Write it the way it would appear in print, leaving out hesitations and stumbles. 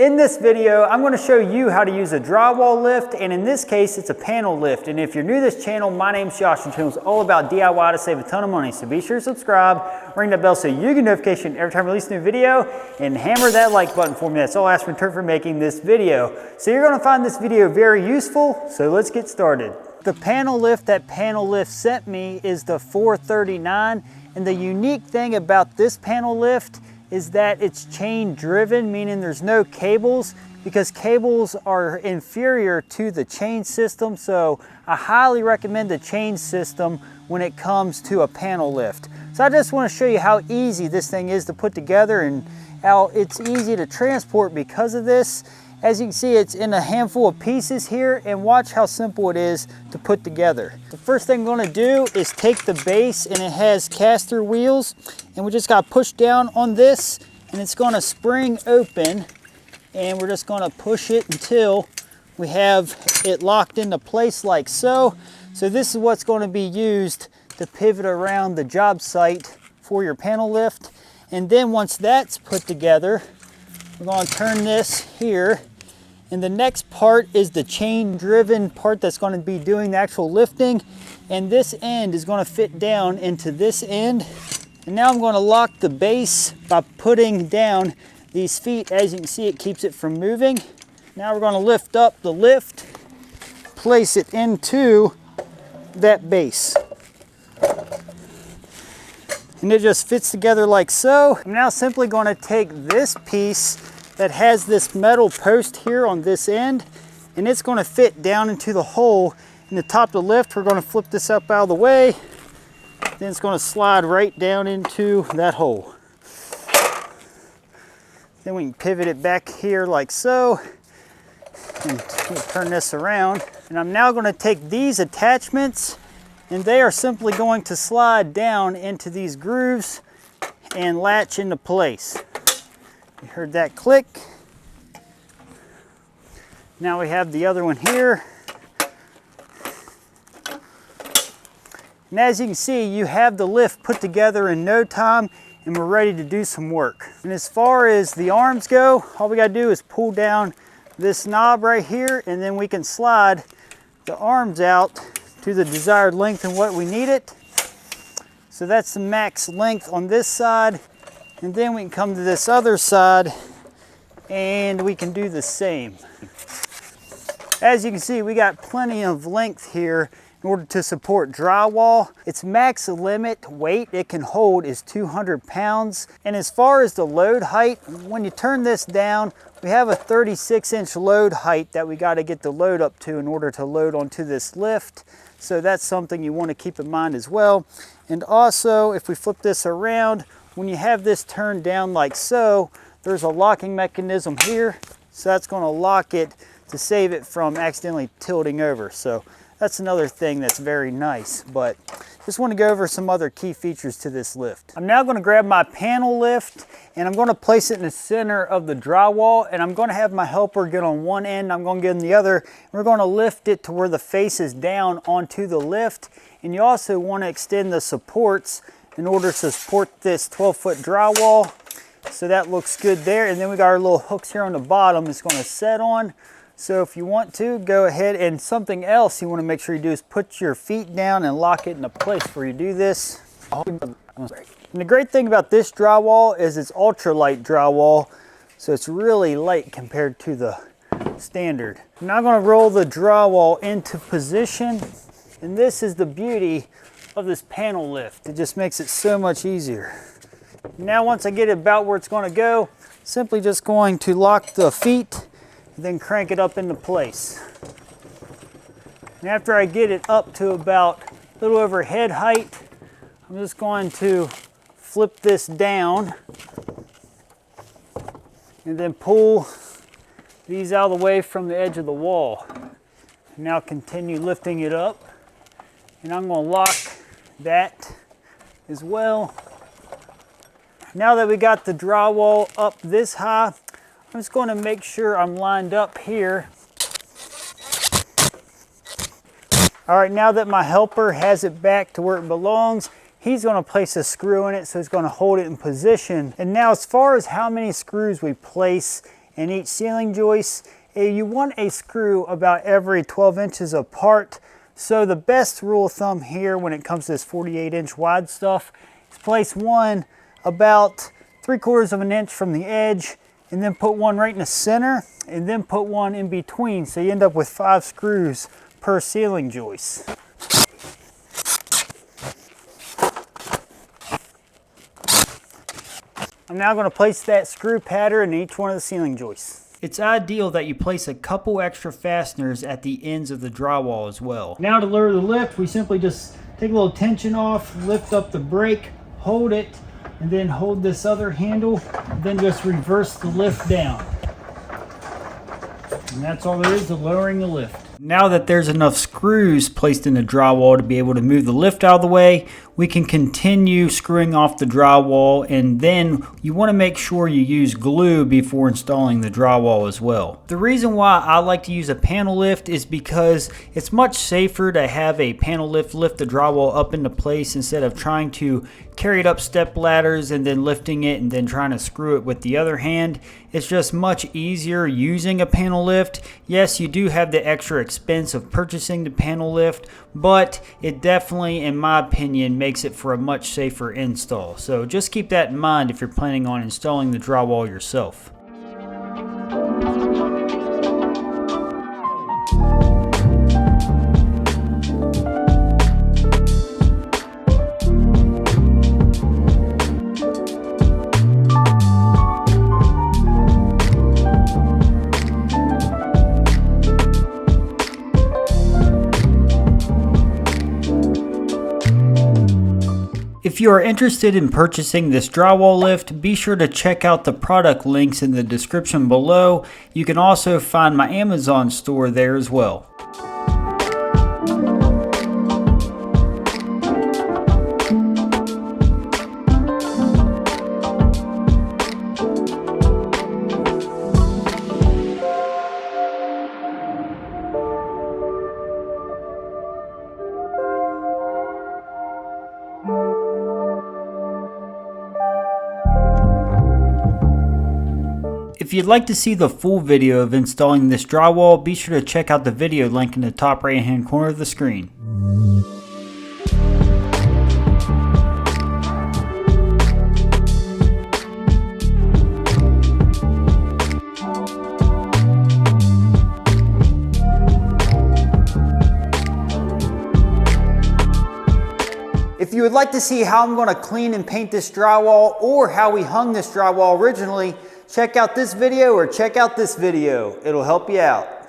In this video, I'm going to show you how to use a drywall lift, and in this case, it's a panel lift. And if you're new to this channel, my name's Josh, and the channel is all about DIY to save a ton of money. So be sure to subscribe, ring that bell so you get notification every time I release a new video, and hammer that like button for me. That's all I ask in return for making this video. So you're going to find this video very useful, so let's get started. The panel lift that Panellift sent me is the 439, and the unique thing about this panel lift is that it's chain driven, meaning there's no cables, because cables are inferior to the chain system. So I highly recommend the chain system when it comes to a panel lift. So I just want to show you how easy this thing is to put together and how it's easy to transport because of this. As you can see, it's in a handful of pieces here, and watch how simple it is to put together. The first thing I'm going to do is take the base, and it has caster wheels, and we just got to push down on this, and it's going to spring open, and we're just going to push it until we have it locked into place like so. So this is what's going to be used to pivot around the job site for your panel lift. And then once that's put together, we're going to turn this here. And the next part is the chain driven part that's going to be doing the actual lifting. And this end is going to fit down into this end. And now I'm going to lock the base by putting down these feet. As you can see, it keeps it from moving. Now we're going to lift up the lift, place it into that base. And it just fits together like so. I'm now simply going to take this piece that has this metal post here on this end, and it's going to fit down into the hole in the top of the lift. We're going to flip this up out of the way, then it's going to slide right down into that hole. Then we can pivot it back here like so, and we'll turn this around. And I'm now going to take these attachments, and they are simply going to slide down into these grooves and latch into place. You heard that click. Now we have the other one here. And as you can see, you have the lift put together in no time, and we're ready to do some work. And as far as the arms go, all we gotta do is pull down this knob right here, and then we can slide the arms out to the desired length and what we need it. So that's the max length on this side. And then we can come to this other side and we can do the same. As you can see, we got plenty of length here in order to support drywall. Its max limit weight it can hold is 200 pounds. And as far as the load height, when you turn this down, we have a 36-inch load height that we got to get the load up to in order to load onto this lift. So that's something you want to keep in mind as well. And also, if we flip this around, when you have this turned down like so, there's a locking mechanism here. So that's going to lock it to save it from accidentally tilting over. So that's another thing that's very nice. But just want to go over some other key features to this lift. I'm now going to grab my panel lift, and I'm going to place it in the center of the drywall, and I'm going to have my helper get on one end, I'm going to get on the other, and we're going to lift it to where the face is down onto the lift. And you also want to extend the supports in order to support this 12-foot drywall. So that looks good there. And then we got our little hooks here on the bottom it's going to set on. So if you want to, go ahead, and something else you want to make sure you do is put your feet down and lock it into place before you do this. And the great thing about this drywall is it's ultralight drywall. So it's really light compared to the standard. I'm now going to roll the drywall into position. And this is the beauty of this panel lift. It just makes it so much easier. Now once I get it about where it's going to go, simply just going to lock the feet and then crank it up into place. And after I get it up to about a little over head height, I'm just going to flip this down and then pull these out of the way from the edge of the wall. Now continue lifting it up, and I'm going to lock that as well. Now that we got the drywall up this high, I'm just going to make sure I'm lined up here. All right, now that my helper has it back to where it belongs, he's going to place a screw in it, so he's going to hold it in position. And now as far as how many screws we place in each ceiling joist. You want a screw about every 12 inches apart. So the best rule of thumb here when it comes to this 48-inch wide stuff is place one about 3/4 of an inch from the edge, and then put one right in the center, and then put one in between, so you end up with 5 screws per ceiling joist. I'm now going to place that screw pattern in each one of the ceiling joists. It's ideal that you place a couple extra fasteners at the ends of the drywall as well. Now to lower the lift, we simply just take a little tension off, lift up the brake, hold it, and then hold this other handle, then just reverse the lift down. And that's all there is to lowering the lift. Now that there's enough screws placed in the drywall to be able to move the lift out of the way, we can continue screwing off the drywall, and then you want to make sure you use glue before installing the drywall as well. The reason why I like to use a panel lift is because it's much safer to have a panel lift lift the drywall up into place instead of trying to carry it up step ladders and then lifting it and then trying to screw it with the other hand. It's just much easier using a panel lift. Yes, you do have the extra expense of purchasing the panel lift, but it definitely, in my opinion, makes it for a much safer install. So just keep that in mind if you're planning on installing the drywall yourself. If you are interested in purchasing this drywall lift, be sure to check out the product links in the description below. You can also find my Amazon store there as well. If you'd like to see the full video of installing this drywall, be sure to check out the video link in the top right hand corner of the screen. If you would like to see how I'm going to clean and paint this drywall, or how we hung this drywall originally, check out this video or check out this video. It'll help you out.